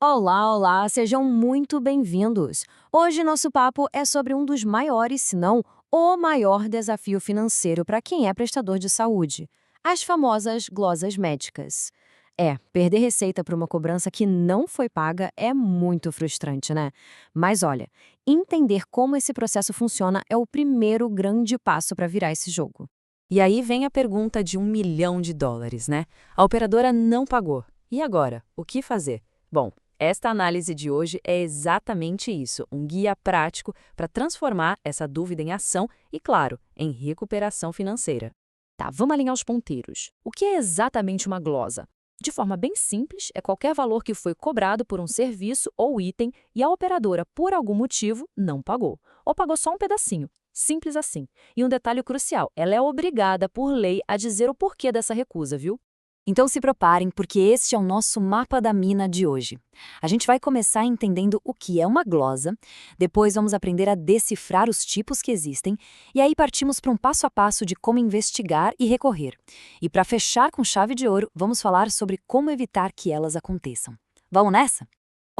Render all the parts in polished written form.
Olá, olá, sejam muito bem-vindos. Hoje nosso papo é sobre um dos maiores, se não o maior desafio financeiro para quem é prestador de saúde: as famosas glosas médicas. Perder receita por uma cobrança que não foi paga é muito frustrante, né? Mas olha, entender como esse processo funciona é o primeiro grande passo para virar esse jogo. E aí vem a pergunta de US$ 1 milhão, né? A operadora não pagou. E agora? O que fazer? Bom, esta análise de hoje é exatamente isso, um guia prático para transformar essa dúvida em ação e, claro, em recuperação financeira. Tá, vamos alinhar os ponteiros. O que é exatamente uma glosa? De forma bem simples, é qualquer valor que foi cobrado por um serviço ou item e a operadora, por algum motivo, não pagou. Ou pagou só um pedacinho. Simples assim. E um detalhe crucial, ela é obrigada, por lei, a dizer o porquê dessa recusa, viu? Então se preparem, porque este é o nosso mapa da mina de hoje. A gente vai começar entendendo o que é uma glosa, depois vamos aprender a decifrar os tipos que existem, e aí partimos para um passo a passo de como investigar e recorrer. E para fechar com chave de ouro, vamos falar sobre como evitar que elas aconteçam. Vamos nessa?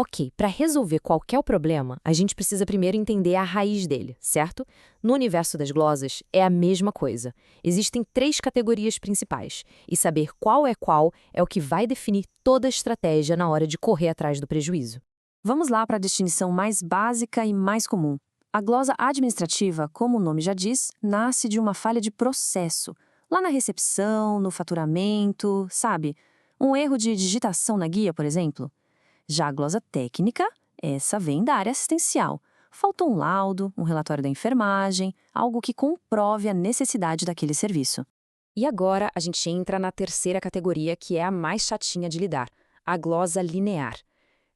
Ok, para resolver qualquer problema, a gente precisa primeiro entender a raiz dele, certo? No universo das glosas, é a mesma coisa. Existem três categorias principais, e saber qual é o que vai definir toda a estratégia na hora de correr atrás do prejuízo. Vamos lá para a definição mais básica e mais comum. A glosa administrativa, como o nome já diz, nasce de uma falha de processo. Lá na recepção, no faturamento, sabe? Um erro de digitação na guia, por exemplo. Já a glosa técnica, essa vem da área assistencial. Faltou um laudo, um relatório da enfermagem, algo que comprove a necessidade daquele serviço. E agora a gente entra na terceira categoria, que é a mais chatinha de lidar, a glosa linear.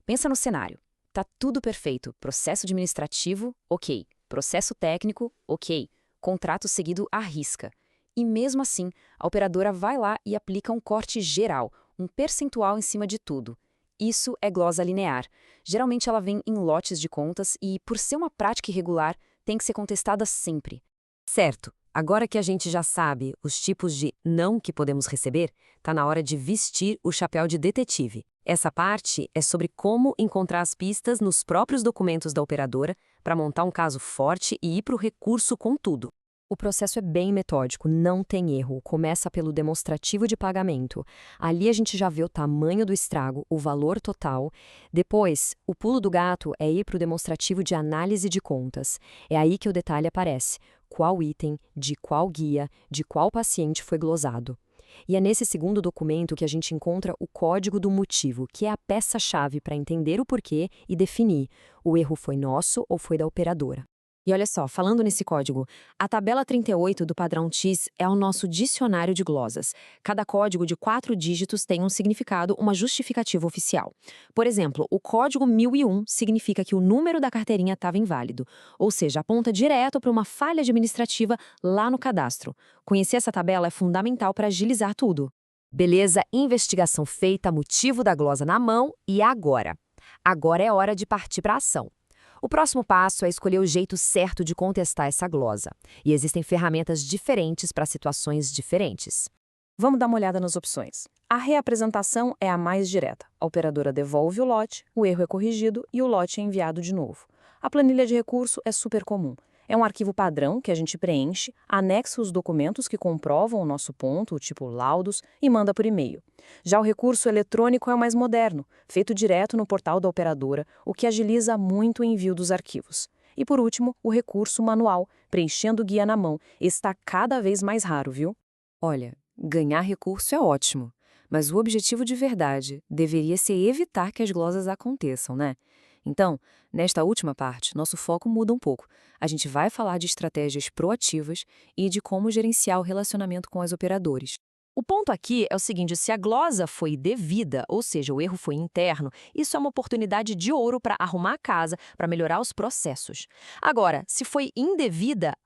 Pensa no cenário. Tá tudo perfeito. Processo administrativo, ok. Processo técnico, ok. Contrato seguido à risca. E mesmo assim, a operadora vai lá e aplica um corte geral, um percentual em cima de tudo. Isso é glosa linear. Geralmente ela vem em lotes de contas e, por ser uma prática irregular, tem que ser contestada sempre. Certo. Agora que a gente já sabe os tipos de não que podemos receber, tá na hora de vestir o chapéu de detetive. Essa parte é sobre como encontrar as pistas nos próprios documentos da operadora para montar um caso forte e ir para o recurso com tudo. O processo é bem metódico, não tem erro. Começa pelo demonstrativo de pagamento. Ali a gente já vê o tamanho do estrago, o valor total. Depois, o pulo do gato é ir para o demonstrativo de análise de contas. É aí que o detalhe aparece. Qual item, de qual guia, de qual paciente foi glosado. E é nesse segundo documento que a gente encontra o código do motivo, que é a peça-chave para entender o porquê e definir o erro foi nosso ou foi da operadora. E olha só, falando nesse código, a tabela 38 do padrão TIS é o nosso dicionário de glosas. Cada código de 4 dígitos tem um significado, uma justificativa oficial. Por exemplo, o código 1001 significa que o número da carteirinha estava inválido, ou seja, aponta direto para uma falha administrativa lá no cadastro. Conhecer essa tabela é fundamental para agilizar tudo. Beleza, investigação feita, motivo da glosa na mão e agora? Agora é hora de partir para a ação. O próximo passo é escolher o jeito certo de contestar essa glosa. E existem ferramentas diferentes para situações diferentes. Vamos dar uma olhada nas opções. A reapresentação é a mais direta. A operadora devolve o lote, o erro é corrigido e o lote é enviado de novo. A planilha de recurso é super comum. É um arquivo padrão que a gente preenche, anexa os documentos que comprovam o nosso ponto, tipo laudos, e manda por e-mail. Já o recurso eletrônico é o mais moderno, feito direto no portal da operadora, o que agiliza muito o envio dos arquivos. E por último, o recurso manual, preenchendo o guia na mão, está cada vez mais raro, viu? Olha, ganhar recurso é ótimo, mas o objetivo de verdade deveria ser evitar que as glosas aconteçam, né? Então, nesta última parte, nosso foco muda um pouco. A gente vai falar de estratégias proativas e de como gerenciar o relacionamento com as operadoras. O ponto aqui é o seguinte: se a glosa foi devida, ou seja, o erro foi interno, isso é uma oportunidade de ouro para arrumar a casa, para melhorar os processos. Agora, se foi indevida,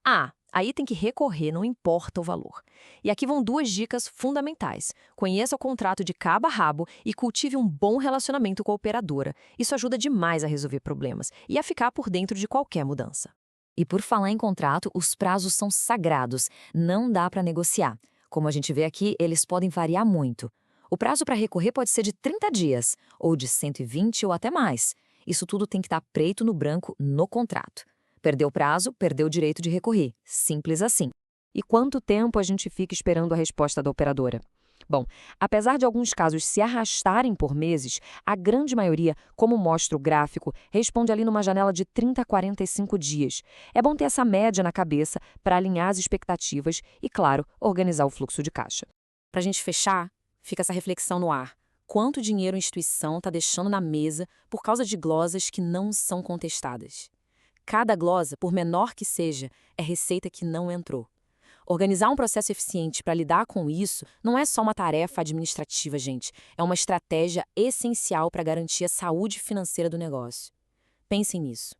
aí tem que recorrer, não importa o valor. E aqui vão duas dicas fundamentais. Conheça o contrato de cabo a rabo e cultive um bom relacionamento com a operadora. Isso ajuda demais a resolver problemas e a ficar por dentro de qualquer mudança. E por falar em contrato, os prazos são sagrados, não dá para negociar. Como a gente vê aqui, eles podem variar muito. O prazo para recorrer pode ser de 30 dias, ou de 120 ou até mais. Isso tudo tem que estar preto no branco no contrato. Perdeu o prazo, perdeu o direito de recorrer. Simples assim. E quanto tempo a gente fica esperando a resposta da operadora? Bom, apesar de alguns casos se arrastarem por meses, a grande maioria, como mostra o gráfico, responde ali numa janela de 30 a 45 dias. É bom ter essa média na cabeça para alinhar as expectativas e, claro, organizar o fluxo de caixa. Para a gente fechar, fica essa reflexão no ar. Quanto dinheiro a instituição está deixando na mesa por causa de glosas que não são contestadas? Cada glosa, por menor que seja, é receita que não entrou. Organizar um processo eficiente para lidar com isso não é só uma tarefa administrativa, gente. É uma estratégia essencial para garantir a saúde financeira do negócio. Pensem nisso.